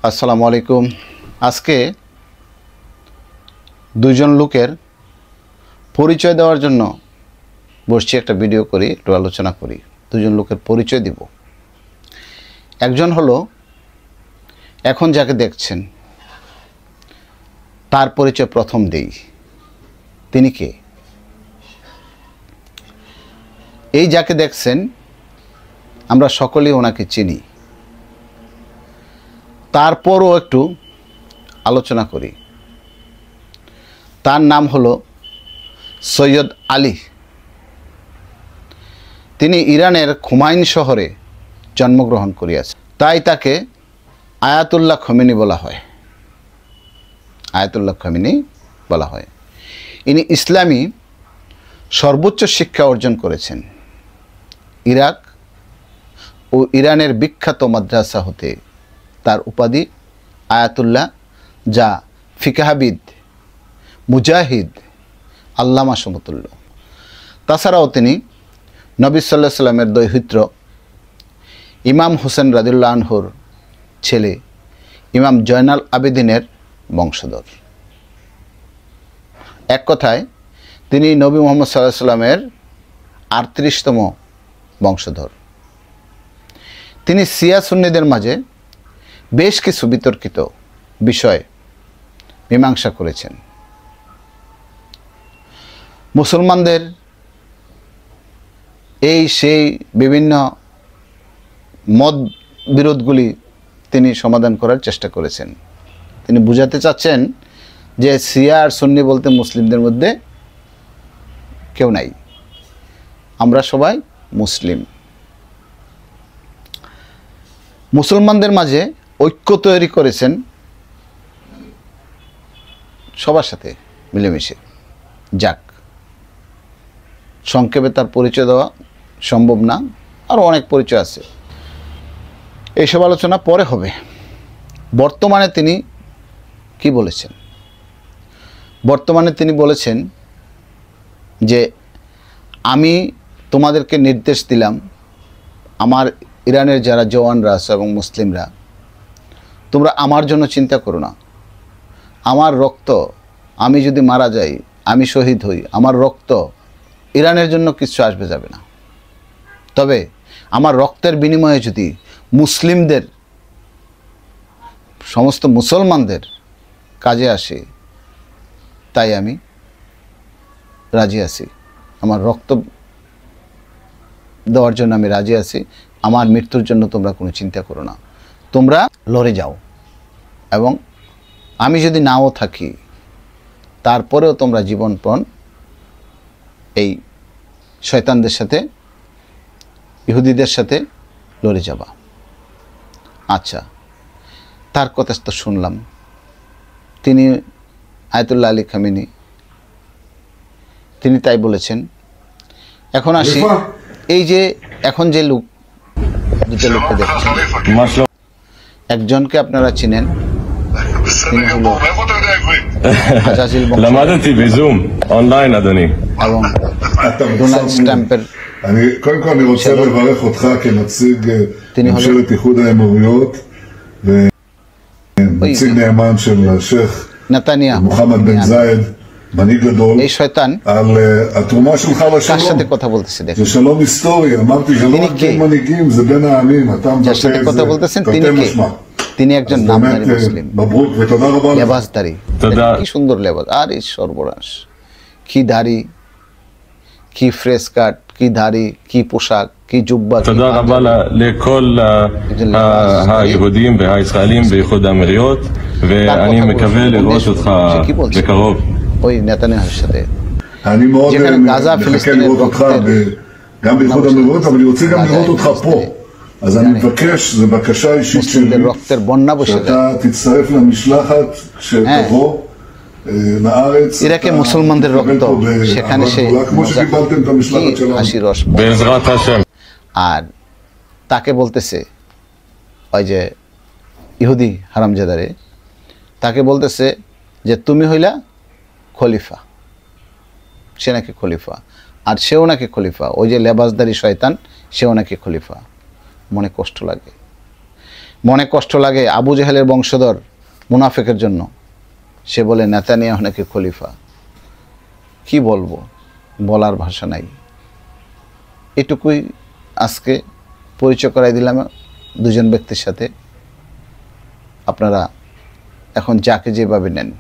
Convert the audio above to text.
আসসালামু আলাইকুম। আজকে দুইজন লোকের পরিচয় দেওয়ার জন্য বসছি, একটা ভিডিও করি, একটু আলোচনা করি। দুজন লোকের পরিচয় দিব। একজন হলো এখন যাকে দেখছেন, তার পরিচয় প্রথম দেই। তিনি কে? এই যাকে দেখছেন আমরা সকলেই ওনাকে চিনি, তারপরও একটু আলোচনা করি। তার নাম হলো সৈয়দ আলী। তিনি ইরানের খুমাইন শহরে জন্মগ্রহণ করিয়াছেন, তাই তাকে আয়াতুল্লাহ খমেনি বলা হয়। আয়াতুল্লাহ খমেনি বলা হয়। ইনি ইসলামী সর্বোচ্চ শিক্ষা অর্জন করেছেন ইরাক ও ইরানের বিখ্যাত মাদ্রাসা হতে। তার উপাধি আয়াতুল্লাহ, যা ফিকাহাবিদ, মুজাহিদ, আল্লামা সমতুল্য। তাছাড়াও তিনি নবী সাল্লাল্লাহু আলাইহি সাল্লামের দৌহিত্র ইমাম হোসেন রাদিয়াল্লাহু আনহুর ছেলে ইমাম জয়নাল আবেদিনের বংশধর। এক কথায় তিনি নবী মুহাম্মদ সাল্লাল্লাহু আলাইহি সাল্লামের ৩৮তম বংশধর। তিনি শিয়া সুন্নিদের মাঝে বেশ কিছু বিতর্কিত বিষয় মীমাংসা করেছেন। মুসলমানদের এই সেই বিভিন্ন মত বিরোধগুলি তিনি সমাধান করার চেষ্টা করেছেন। তিনি বুঝাতে চাচ্ছেন যে শিয়া আর সুন্নি বলতে মুসলিমদের মধ্যে কেউ নাই, আমরা সবাই মুসলিম। মুসলমানদের মাঝে ঐক্য তৈরি করেছেন সবার সাথে মিলেমিশে। যাক, সংক্ষেপে তার পরিচয় দেওয়া সম্ভব না, আরও অনেক পরিচয় আছে, এইসব আলোচনা পরে হবে। বর্তমানে তিনি কি বলেছেন? বর্তমানে তিনি বলেছেন যে আমি তোমাদেরকে নির্দেশ দিলাম, আমার ইরানের যারা জওয়ানরা আছে এবং মুসলিমরা, তোমরা আমার জন্য চিন্তা করো না। আমার রক্ত, আমি যদি মারা যাই, আমি শহীদ হই, আমার রক্ত ইরানের জন্য কিছু আসবে যাবে না। তবে আমার রক্তের বিনিময়ে যদি মুসলিমদের, সমস্ত মুসলমানদের কাজে আসে, তাই আমি রাজি আছি। আমার রক্ত দেওয়ার জন্য আমি রাজি আছি। আমার মৃত্যুর জন্য তোমরা কোনো চিন্তা করো না, তোমরা লড়ে যাও। এবং আমি যদি নাও থাকি, তারপরেও তোমরা জীবনপণ এই শয়তানদের সাথে, ইহুদিদের সাথে লড়ে যাবা। আচ্ছা, তার কথা তো শুনলাম। তিনি আয়াতুল্লাহ আলী খামেনি, তিনি তাই বলেছেন। এখন আসি, এই যে এখন যে লোক, দুটো লোককে দেখছেন, একজনকে আপনারা চিনেন, তিনি হলো আজাজিল למדתי בזום, אונליין אדוני. এবং ডোনাল্ড ট্রাম্পের। קודם כל אני רוצה לברך אותך כנציג ממשלת איחוד האמירויות ונציג נאמן של השייח מוחמד בן זאייד, מנהיג גדול, על התרומה שלך לשלום. זה שלום היסטורי, אמרתי זה לא רק בין מנהיגים, זה בין העמים, אתה מבטא את זה, תרתי משמע. তিনি একজন নামধারী মুসলিম, মবরুক ওয়া তদা রবা, লেবাসধারী। কি সুন্দর লেবাস! আর এই সর্বনাশ, কি দাড়ি, কি ফ্রেশ কাট, কি দাড়ি, কি পোশাক, কি জুব্বা। תודה רבה לכל היהודים והישראלים באיחוד האמירויות, ואני מקווה לראות אותך בקרוב. ওই নেতানিয়াহুর সাথে אני מאוד מחכה לראות אותך גם באיחוד האמירויות, אבל אני רוצה גם לראות אותך פה. אז אני מבקש, זו בקשה אישית שלי, שאתה תצטרף למשלחת כשתבוא לארץ, ইরাকে মুসলমানদের রক্ত, সেখানে সে כמו שקיבלתם את המשלחת שלנו. בעזרת השם. আর তাকে বলতেছে, ওই যে ইহুদি হারামজাদারে, তাকে বলতেছে যে তুমি হইলা খলিফা। সে নাকি খলিফা, আর সেও নাকি খলিফা। ওই যে লেবাসদারি শয়তান, সেও নাকি খলিফা। মনে কষ্ট লাগে। মনে কষ্ট লাগে আবু জেহেলের বংশধর মুনাফিকের জন্য। সে বলে নেতানিয়াহু নাকি খলিফা। কি বলবো, বলার ভাষা নাই। এটুকুই আজকে পরিচয় করাই দিলাম দুজন ব্যক্তির সাথে। আপনারা এখন যাকে যেভাবে নেন।